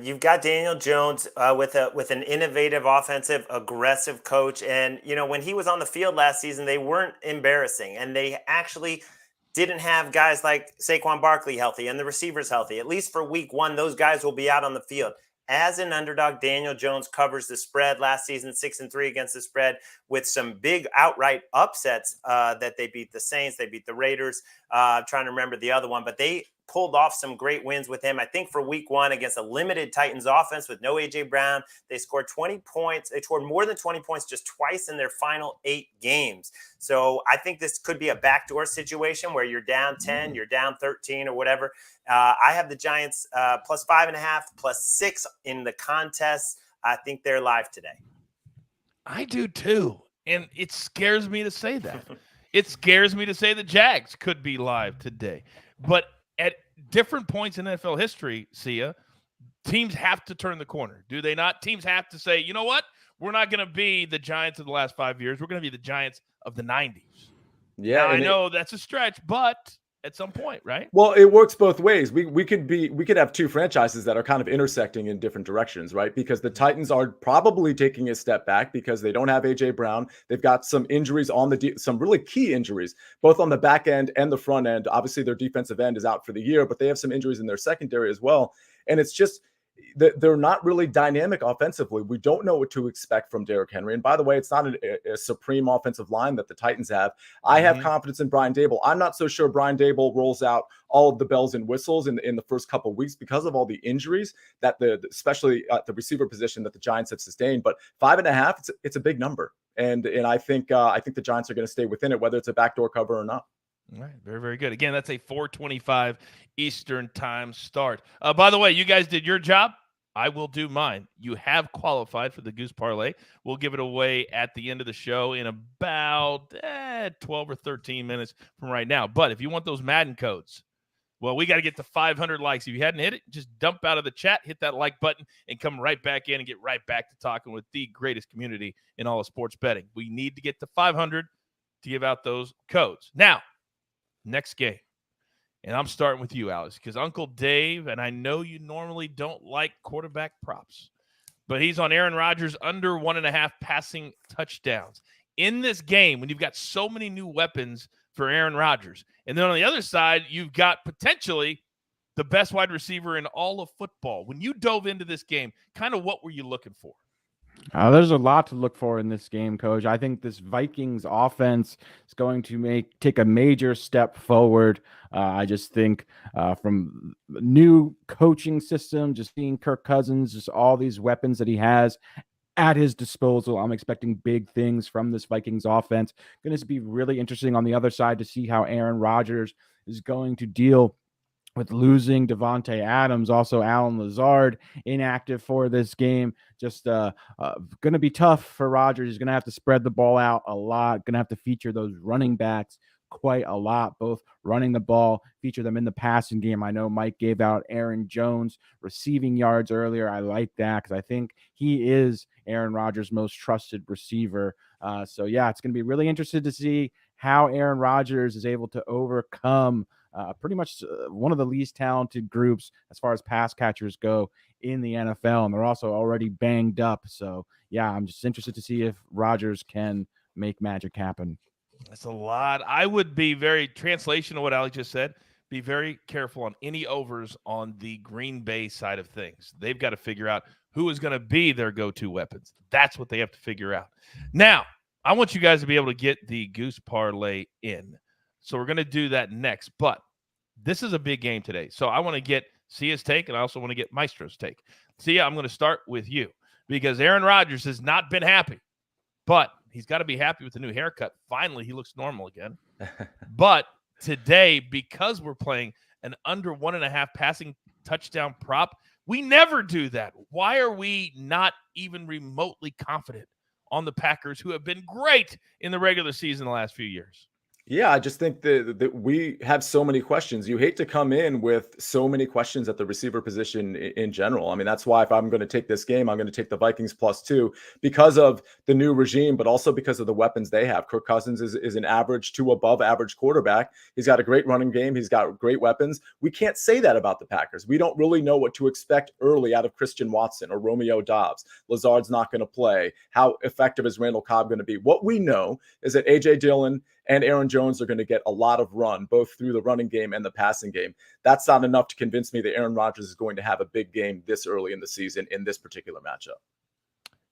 You've got Daniel Jones with an innovative, offensive, aggressive coach, and when he was on the field last season, they weren't embarrassing, and they actually didn't have guys like Saquon Barkley healthy and the receivers healthy. At least for week 1, those guys will be out on the field. As an underdog, Daniel Jones covers the spread last season, 6-3 against the spread, with some big outright upsets that they beat the Saints, they beat the Raiders. Trying to remember the other one, but they pulled off some great wins with him. I think for week 1 against a limited Titans offense with no A.J. Brown, they scored 20 points. They scored more than 20 points just twice in their final 8 games. So I think this could be a backdoor situation where you're down 10, you're down 13 or whatever. I have the Giants plus 5.5, plus 6 in the contest. I think they're live today. I do too. And it scares me to say that. It scares me to say the Jags could be live today. But at different points in NFL history, Sia, teams have to turn the corner. Do they not? Teams have to say, you know what? We're not going to be the Giants of the last 5 years. We're going to be the Giants of the 90s. Yeah, now, I know that's a stretch, but at some point, right? Well, it works both ways. We could have two franchises that are kind of intersecting in different directions, right? Because the Titans are probably taking a step back because they don't have A.J. Brown. They've got some injuries on some really key injuries, both on the back end and the front end. Obviously, their defensive end is out for the year, but they have some injuries in their secondary as well. And it's just they're not really dynamic offensively. We don't know what to expect from Derrick Henry. And by the way, it's not a supreme offensive line that the Titans have. I have confidence in Brian Daboll. I'm not so sure Brian Daboll rolls out all of the bells and whistles in the first couple of weeks because of all the injuries that especially at the receiver position that the Giants have sustained. But 5.5, it's a big number. And I think the Giants are going to stay within it, whether it's a backdoor cover or not. All right, very, very good. Again, that's a 4:25 Eastern time start. By the way, you guys did your job. I will do mine. You have qualified for the Goose Parlay. We'll give it away at the end of the show in about 12 or 13 minutes from right now. But if you want those Madden codes, well, we got to get to 500 likes. If you hadn't hit it, just dump out of the chat, hit that like button, and come right back in and get right back to talking with the greatest community in all of sports betting. We need to get to 500 to give out those codes. Now, next game. And I'm starting with you, Alex, because Uncle Dave, and I know you normally don't like quarterback props, but he's on Aaron Rodgers under 1.5 passing touchdowns. In this game, when you've got so many new weapons for Aaron Rodgers, and then on the other side, you've got potentially the best wide receiver in all of football. When you dove into this game, kind of what were you looking for? There's a lot to look for in this game, Coach. I think this Vikings offense is going to take a major step forward. I just think from new coaching system, just seeing Kirk Cousins, just all these weapons that he has at his disposal, I'm expecting big things from this Vikings offense. Going to be really interesting on the other side to see how Aaron Rodgers is going to deal with losing Devontae Adams, also Allen Lazard inactive for this game. Just going to be tough for Rodgers. He's going to have to spread the ball out a lot, going to have to feature those running backs quite a lot, both running the ball, feature them in the passing game. I know Mike gave out Aaron Jones receiving yards earlier. I like that because I think he is Aaron Rodgers' most trusted receiver. So, yeah, it's going to be really interesting to see how Aaron Rodgers is able to overcome pretty much one of the least talented groups as far as pass catchers go in the NFL. And they're also already banged up. So, yeah, I'm just interested to see if Rodgers can make magic happen. That's a lot. I would be translation of what Alex just said, be very careful on any overs on the Green Bay side of things. They've got to figure out who is going to be their go-to weapons. That's what they have to figure out. Now, I want you guys to be able to get the Goose Parlay in. So we're going to do that next. But this is a big game today. So I want to get Sia's take, and I also want to get Maestro's take. Sia, I'm going to start with you because Aaron Rodgers has not been happy. But he's got to be happy with the new haircut. Finally, he looks normal again. But today, because we're playing an under 1.5 passing touchdown prop, we never do that. Why are we not even remotely confident on the Packers, who have been great in the regular season the last few years? Yeah, I just think that we have so many questions. You hate to come in with so many questions at the receiver position in general. I mean, that's why if I'm going to take this game, I'm going to take the Vikings +2 because of the new regime, but also because of the weapons they have. Kirk Cousins is an average to above average quarterback. He's got a great running game. He's got great weapons. We can't say that about the Packers. We don't really know what to expect early out of Christian Watson or Romeo Doubs. Lazard's not going to play. How effective is Randall Cobb going to be? What we know is that A.J. Dillon and Aaron Jones are going to get a lot of run, both through the running game and the passing game. That's not enough to convince me that Aaron Rodgers is going to have a big game this early in the season in this particular matchup.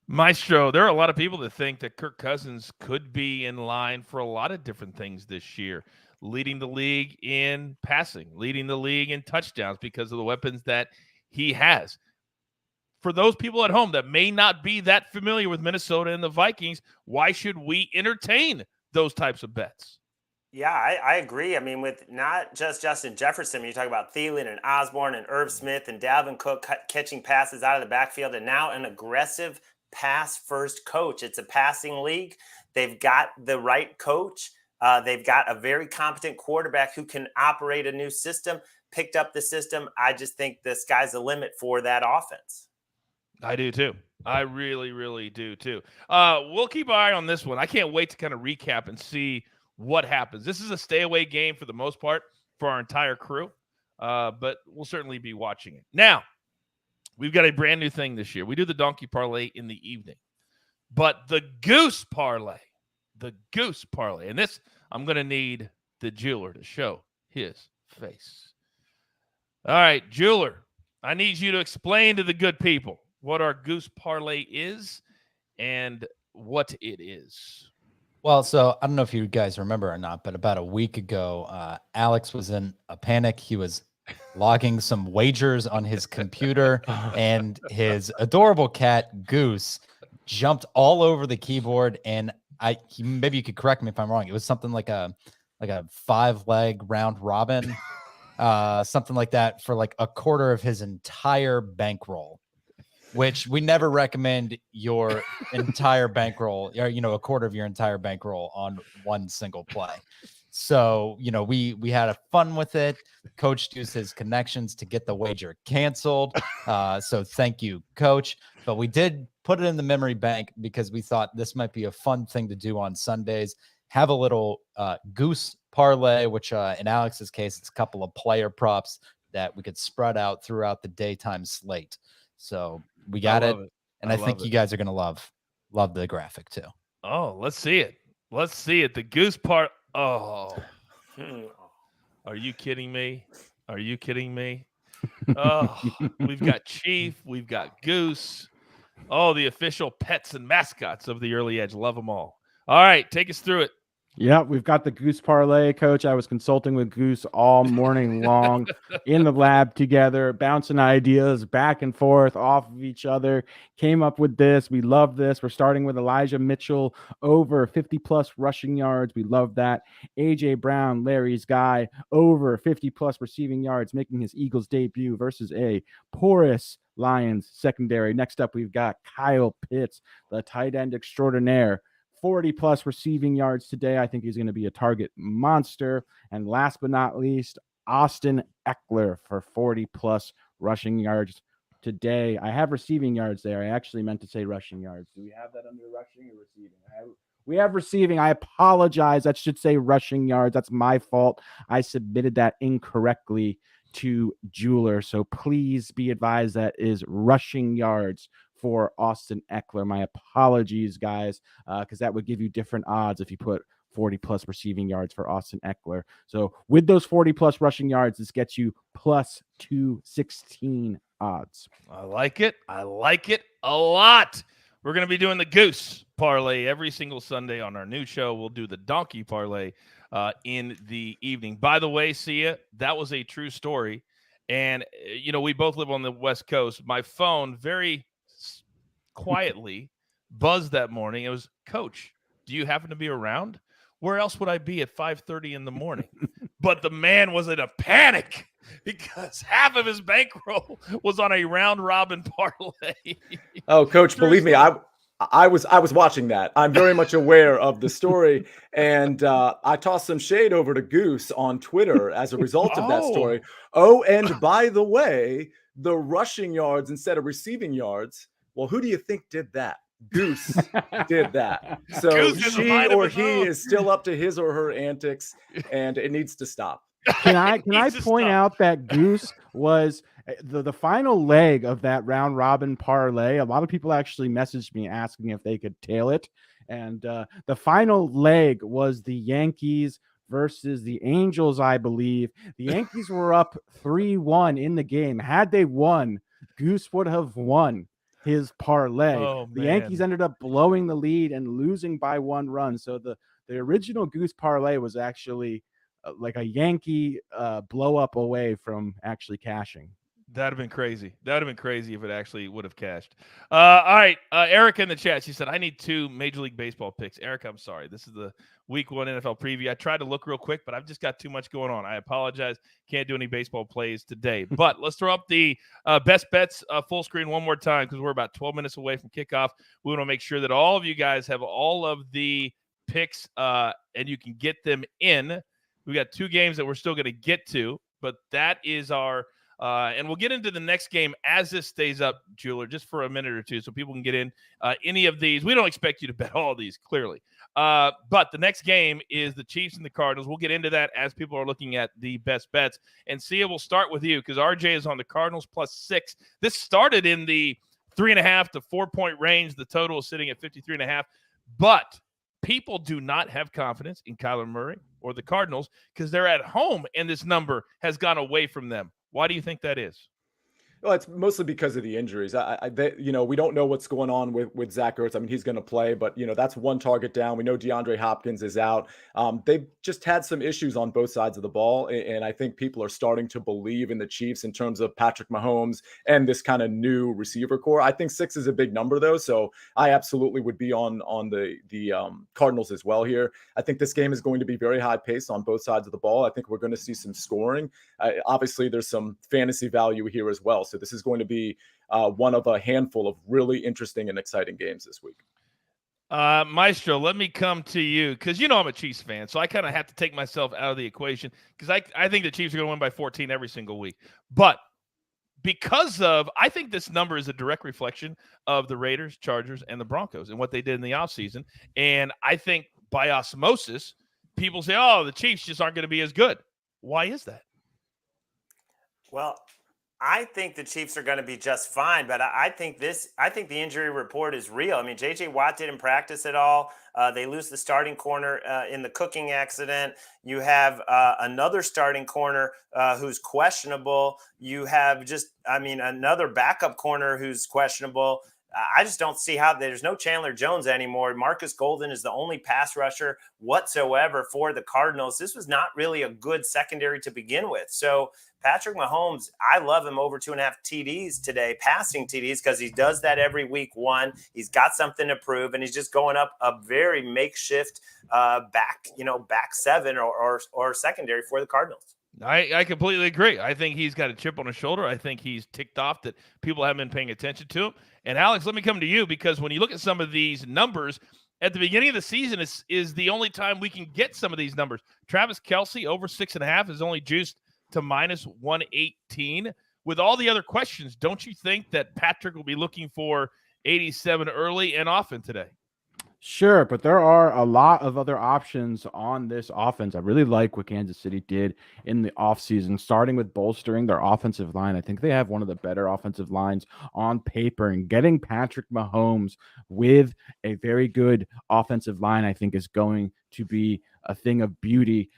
Maestro, there are a lot of people that think that Kirk Cousins could be in line for a lot of different things this year, leading the league in passing, leading the league in touchdowns because of the weapons that he has. For those people at home that may not be that familiar with Minnesota and the Vikings, why should we entertain those types of bets? Yeah, I agree. I mean, with not just Justin Jefferson, you talk about Thielen and Osborne and Irv Smith and Dalvin Cook catching passes out of the backfield, and now an aggressive pass-first coach. It's a passing league. They've got the right coach. They've got a very competent quarterback who can operate a new system, picked up the system. I just think the sky's the limit for that offense. I do too. I really, really do too. We'll keep an eye on this one. I can't wait to kind of recap and see what happens. This is a stay-away game for the most part for our entire crew, but we'll certainly be watching it. Now, we've got a brand new thing this year. We do the Donkey Parlay in the evening, but the Goose Parlay, and this, I'm going to need the jeweler to show his face. All right, jeweler, I need you to explain to the good people what our Goose Parlay is and what it is. Well, so I don't know if you guys remember or not, but about a week ago, Alex was in a panic. He was logging some wagers on his computer, and his adorable cat, Goose, jumped all over the keyboard. And maybe you could correct me if I'm wrong. It was something like a 5-leg round robin, something like that, for like a quarter of his entire bankroll. Which we never recommend your entire bankroll, or, a quarter of your entire bankroll on one single play. So, we had a fun with it. Coach used his connections to get the wager canceled. So thank you, Coach. But we did put it in the memory bank because we thought this might be a fun thing to do on Sundays. Have a little Goose Parlay, which in Alex's case, it's a couple of player props that we could spread out throughout the daytime slate. So we got it. And I think you guys are going to love the graphic too. Oh, let's see it. The Goose part. Oh, are you kidding me? Oh, we've got Chief. We've got Goose. Oh, the official pets and mascots of the early edge. Love them all. All right, take us through it. Yeah, we've got the Goose Parlay, Coach. I was consulting with Goose all morning long in the lab together, bouncing ideas back and forth off of each other. Came up with this. We love this. We're starting with Elijah Mitchell over 50-plus rushing yards. We love that. A.J. Brown, Larry's guy, over 50-plus receiving yards, making his Eagles debut versus a porous Lions secondary. Next up, we've got Kyle Pitts, the tight end extraordinaire. 40-plus receiving yards today. I think he's going to be a target monster. And last but not least, Austin Eckler for 40-plus rushing yards today. I have receiving yards there. I actually meant to say rushing yards. Do we have that under rushing or receiving? We have receiving. I apologize. That should say rushing yards. That's my fault. I submitted that incorrectly to Jeweler. So please be advised that is rushing yards for Austin Eckler. My apologies, guys, because that would give you different odds if you put 40-plus receiving yards for Austin Eckler. So with those 40-plus rushing yards, this gets you plus 216 odds. I like it a lot. We're going to be doing the Goose Parlay every single Sunday on our new show. We'll do the Donkey Parlay in the evening. By the way, Sia, that was a true story. And, we both live on the West Coast. My phone very quietly buzzed that morning. It was, Coach, do you happen to be around? Where else would I be at 5:30 in the morning? But the man was in a panic because half of his bankroll was on a round robin parlay. Oh, Coach, believe me, I was watching that. I'm very much aware of the story, and I tossed some shade over to Goose on Twitter as a result of that story. Oh, and by the way, the rushing yards instead of receiving yards. Well, who do you think did that? Goose did that. So Goose she or he is still up to his or her antics, and it needs to stop. Can I point out that Goose was the final leg of that round robin parlay? A lot of people actually messaged me asking if they could tail it. And the final leg was the Yankees versus the Angels, I believe. The Yankees were up 3-1 in the game. Had they won, Goose would have won his parlay. The Yankees ended up blowing the lead and losing by 1 run. So the original Goose parlay was actually like a Yankee blow up away from actually cashing. That'd have been crazy. That would have been crazy if it actually would have cashed. All right. Erica in the chat, she said, I need 2 Major League Baseball picks. Erica, I'm sorry. This is the Week 1 NFL preview. I tried to look real quick, but I've just got too much going on. I apologize. Can't do any baseball plays today. But let's throw up the best bets full screen one more time because we're about 12 minutes away from kickoff. We want to make sure that all of you guys have all of the picks and you can get them in. We got 2 games that we're still going to get to, but that is our and we'll get into the next game as this stays up, Jeweler, just for a minute or two so people can get in any of these. We don't expect you to bet all of these, clearly. But the next game is the Chiefs and the Cardinals. We'll get into that as people are looking at the best bets. And Sia, we'll start with you because RJ is on the Cardinals +6. This started in the 3.5 to 4 point range. The total is sitting at 53.5. But people do not have confidence in Kyler Murray or the Cardinals because they're at home and this number has gone away from them. Why do you think that is? Well, it's mostly because of the injuries. We don't know what's going on with Zach Ertz. I mean, he's going to play, but that's 1 target down. We know DeAndre Hopkins is out. They've just had some issues on both sides of the ball, and I think people are starting to believe in the Chiefs in terms of Patrick Mahomes and this kind of new receiver core. I think 6 is a big number though, so I absolutely would be on the Cardinals as well here. I think this game is going to be very high paced on both sides of the ball. I think we're going to see some scoring. Obviously, there's some fantasy value here as well. So this is going to be one of a handful of really interesting and exciting games this week. Maestro, let me come to you because I'm a Chiefs fan, so I kind of have to take myself out of the equation because I think the Chiefs are going to win by 14 every single week. But I think this number is a direct reflection of the Raiders, Chargers, and the Broncos and what they did in the offseason. And I think by osmosis, people say, oh, the Chiefs just aren't going to be as good. Why is that? Well, I think the Chiefs are going to be just fine, but I think the injury report is real. I mean, J.J. Watt didn't practice at all. They lose the starting corner in the cooking accident. You have another starting corner who's questionable. You have another backup corner who's questionable. I just don't see how there's no Chandler Jones anymore. Marcus Golden is the only pass rusher whatsoever for the Cardinals. This was not really a good secondary to begin with. So Patrick Mahomes, I love him over 2.5 TDs today, passing TDs, because he does that every week 1. He's got something to prove, and he's just going up a very makeshift back 7 or secondary for the Cardinals. I completely agree. I think he's got a chip on his shoulder. I think he's ticked off that people haven't been paying attention to him. And Alex, let me come to you because when you look at some of these numbers at the beginning of the season is the only time we can get some of these numbers. Travis Kelce over 6.5 is only juiced to -118. With all the other questions, don't you think that Patrick will be looking for 87 early and often today? Sure, but there are a lot of other options on this offense. I really like what Kansas City did in the offseason, starting with bolstering their offensive line. I think they have one of the better offensive lines on paper, and getting Patrick Mahomes with a very good offensive line, I think, is going to be a thing of beauty.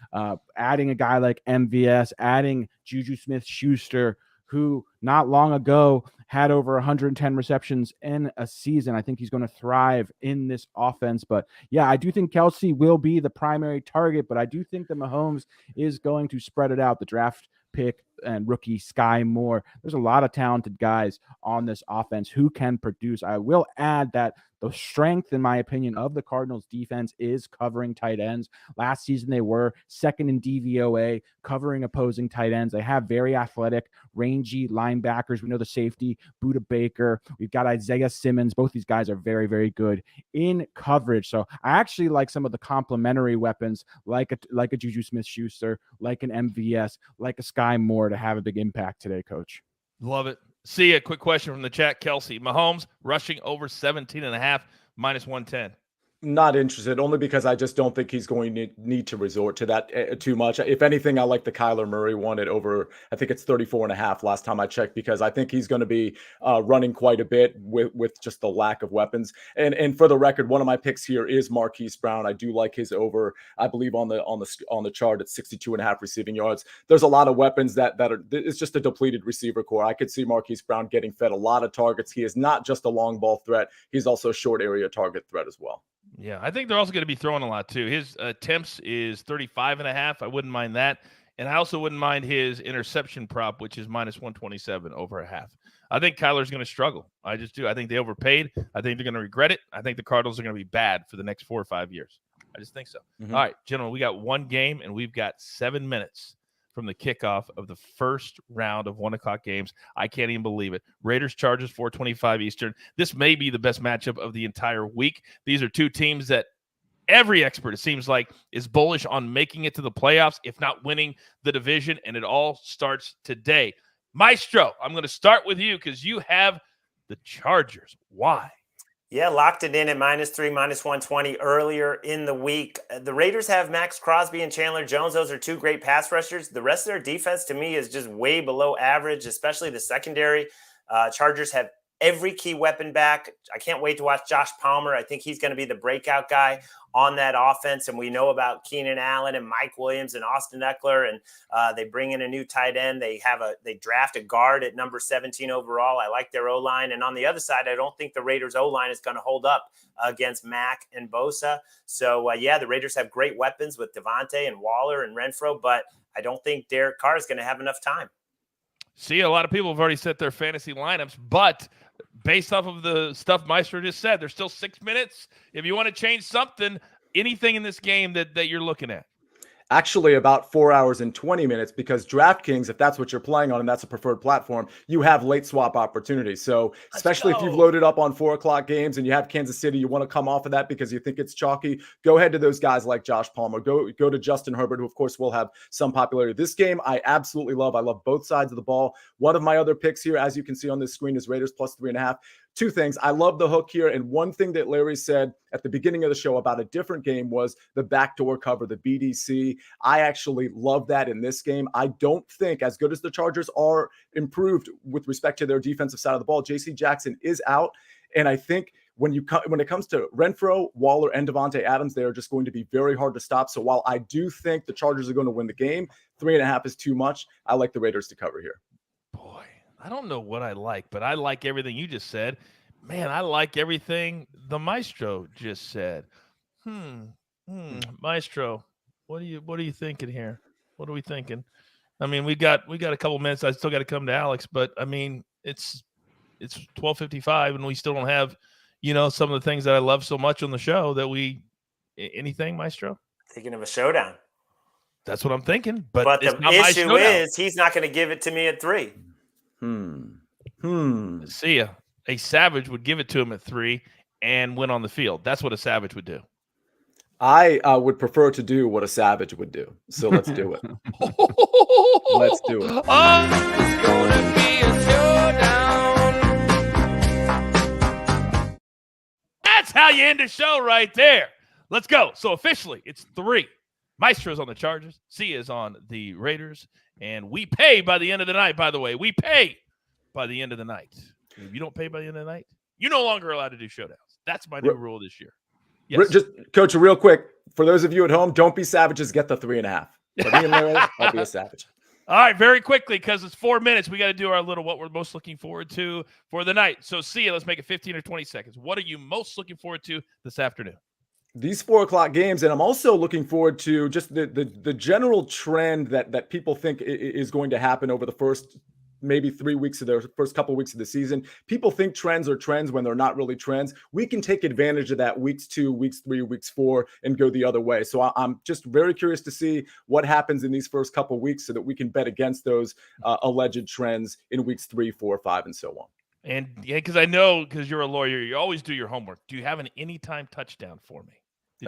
Adding a guy like MVS, adding Juju Smith-Schuster, who not long ago had over 110 receptions in a season. I think he's going to thrive in this offense. But yeah, I do think Kelce will be the primary target, but I do think that Mahomes is going to spread it out. The draft pick and rookie Sky Moore. There's a lot of talented guys on this offense who can produce. I will add that the strength, in my opinion, of the Cardinals defense is covering tight ends. Last season, they were second in DVOA, covering opposing tight ends. They have very athletic, rangy linebackers. We know the safety, Budda Baker. We've got Isaiah Simmons. Both these guys are very, very good in coverage. So I actually like some of the complementary weapons, like a Juju Smith-Schuster, like an MVS, like a Sky Moore, to have a big impact today, Coach. Love it. See a quick question from the chat. Kelsey, Mahomes rushing over 17.5 minus 110. Not interested, only because I just don't think he's going to need to resort to that too much. If anything, I like the Kyler Murray one at over, I think it's 34.5 last time I checked, because I think he's going to be running quite a bit with just the lack of weapons. And for the record, one of my picks here is Marquise Brown. I do like his over, I believe on the chart at 62.5 receiving yards. There's a lot of weapons that are, it's just a depleted receiver core. I could see Marquise Brown getting fed a lot of targets. He is not just a long ball threat. He's also a short area target threat as well. Yeah, I think they're also going to be throwing a lot too. His attempts is 35.5. I wouldn't mind that. And I also wouldn't mind his interception prop, which is minus 127 over a half. I think Kyler's going to struggle. I just do. I think they overpaid. I think they're going to regret it. I think the Cardinals are going to be bad for the next 4 or 5 years. I just think so. Mm-hmm. All right, gentlemen, we got one game and we've got 7 minutes from the kickoff of the first round of 1 o'clock games. I can't even believe it. Raiders, Chargers, 4:25 Eastern. This may be the best matchup of the entire week. These are two teams that every expert, it seems like, is bullish on making it to the playoffs, if not winning the division, and it all starts today. Maestro, I'm going to start with you because you have the Chargers. Why? Yeah, locked it in at -3, -120 earlier in the week. The Raiders have Max Crosby and Chandler Jones. Those are two great pass rushers. The rest of their defense, to me, is just way below average, especially the secondary. Chargers have every key weapon back. I can't wait to watch Josh Palmer. I think he's going to be the breakout guy on that offense. And we know about Keenan Allen and Mike Williams and Austin Eckler. And they bring in a new tight end. They draft a guard at number 17 overall. I like their O-line. And on the other side, I don't think the Raiders O-line is going to hold up against Mack and Bosa. So the Raiders have great weapons with Devontae and Waller and Renfro, but I don't think Derek Carr is going to have enough time. See, a lot of people have already set their fantasy lineups, but based off of the stuff Maestro just said, there's still 6 minutes. If you want to change something, anything in this game that you're looking at. Actually, about 4 hours and 20 minutes, because DraftKings, if that's what you're playing on and that's a preferred platform, you have late swap opportunities. So especially if you've loaded up on 4 o'clock games and you have Kansas City, you want to come off of that because you think it's chalky, go ahead to those guys like Josh Palmer. Go to Justin Herbert, who of course will have some popularity. This game I absolutely love. I love both sides of the ball. One of my other picks here, as you can see on this screen, is Raiders plus 3.5. 2 things. I love the hook here. And one thing that Larry said at the beginning of the show about a different game was the backdoor cover, the BDC. I actually love that in this game. I don't think, as good as the Chargers are improved with respect to their defensive side of the ball, J.C. Jackson is out. And I think when it comes to Renfro, Waller, and Devontae Adams, they are just going to be very hard to stop. So while I do think the Chargers are going to win the game, 3.5 is too much. I like the Raiders to cover here. Boy, I don't know what I like, but I like everything you just said. Man, I like everything the Maestro just said. Maestro, what are you thinking here? What are we thinking? I mean, we got a couple minutes. I still got to come to Alex, but I mean, it's 12:55 and we still don't have, some of the things that I love so much on the show that anything, Maestro? Thinking of a showdown. That's what I'm thinking. But the issue is he's not going to give it to me at 3. See ya. A savage would give it to him at 3 and win on the field. That's what a savage would do. I would prefer to do what a savage would do. So let's do it. Let's do it. It's gonna be a showdown. That's how you end the show right there. Let's go. So officially, it's 3. Maestro's on the Chargers. Sia's on the Raiders. And we pay by the end of the night, by the way. We pay by the end of the night. If you don't pay by the end of the night, you're no longer allowed to do showdowns. That's my new rule this year. Yes. Just, Coach, real quick, for those of you at home, don't be savages. Get the 3.5. But me and Larry, I'll be a savage. All right, very quickly, because it's 4 minutes, we got to do our little what we're most looking forward to for the night. So, Sia, let's make it 15 or 20 seconds. What are you most looking forward to this afternoon? these 4 o'clock games, and I'm also looking forward to just the general trend that people think is going to happen over the first maybe 3 weeks of the first couple weeks of the season. People think trends are trends when they're not really trends. We can take advantage of that weeks 2, weeks 3, weeks 4, and go the other way. So I'm just very curious to see what happens in these first couple weeks so that we can bet against those alleged trends in weeks 3, 4, 5, and so on. And yeah, because I know, because you're a lawyer, you always do your homework. Do you have an anytime touchdown for me?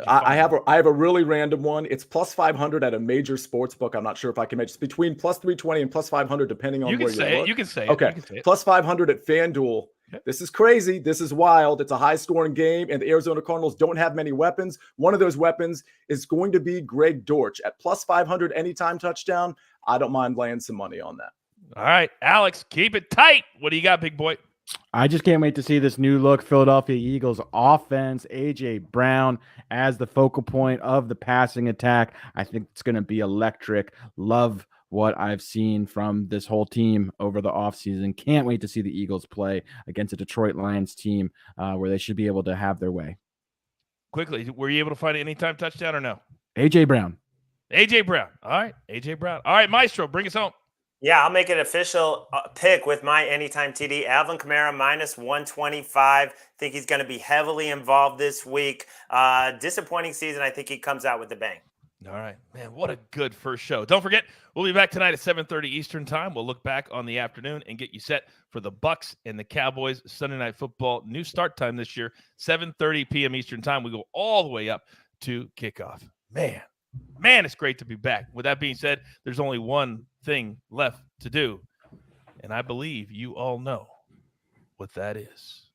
I have a really random one. It's plus 500 at a major sports book. I'm not sure if I can mention. It's between plus 320 and plus 500, depending on where you look. You can say okay. it. Okay. Plus 500 at FanDuel. Okay. This is crazy. This is wild. It's a high-scoring game, and the Arizona Cardinals don't have many weapons. One of those weapons is going to be Greg Dortch. At plus 500 anytime touchdown, I don't mind laying some money on that. All right, Alex, keep it tight. What do you got, big boy? I just can't wait to see this new look Philadelphia Eagles offense. A.J. Brown as the focal point of the passing attack. I think it's going to be electric. Love what I've seen from this whole team over the offseason. Can't wait to see the Eagles play against a Detroit Lions team where they should be able to have their way. Quickly, were you able to find an anytime touchdown or no? A.J. Brown. A.J. Brown. All right, A.J. Brown. All right, Maestro, bring us home. Yeah, I'll make an official pick with my anytime TD. Alvin Kamara minus 125. Think he's going to be heavily involved this week. Disappointing season. I think he comes out with a bang. All right, man, what a good first show. Don't forget, we'll be back tonight at 7:30 Eastern time. We'll look back on the afternoon and get you set for the Bucs and the Cowboys Sunday Night Football. New start time this year, 7:30 p.m. Eastern time. We go all the way up to kickoff. Man, it's great to be back. With that being said, there's only one thing left to do, and I believe you all know what that is.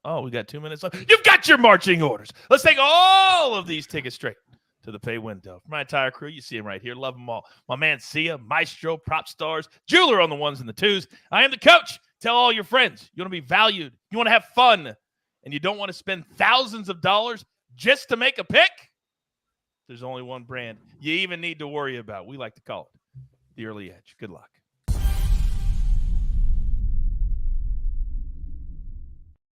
Oh, we got 2 minutes left. You've got your marching orders. Let's take all of these tickets straight to the pay window. For my entire crew, you see them right here. Love them all. My man Sia, Maestro, Prop Stars, Jeweler on the ones and the twos. I am the coach. Tell all your friends. You want to be valued. You want to have fun, and you don't want to spend thousands of dollars just to make a pick. There's only one brand you even need to worry about. We like to call it the Early Edge. Good luck.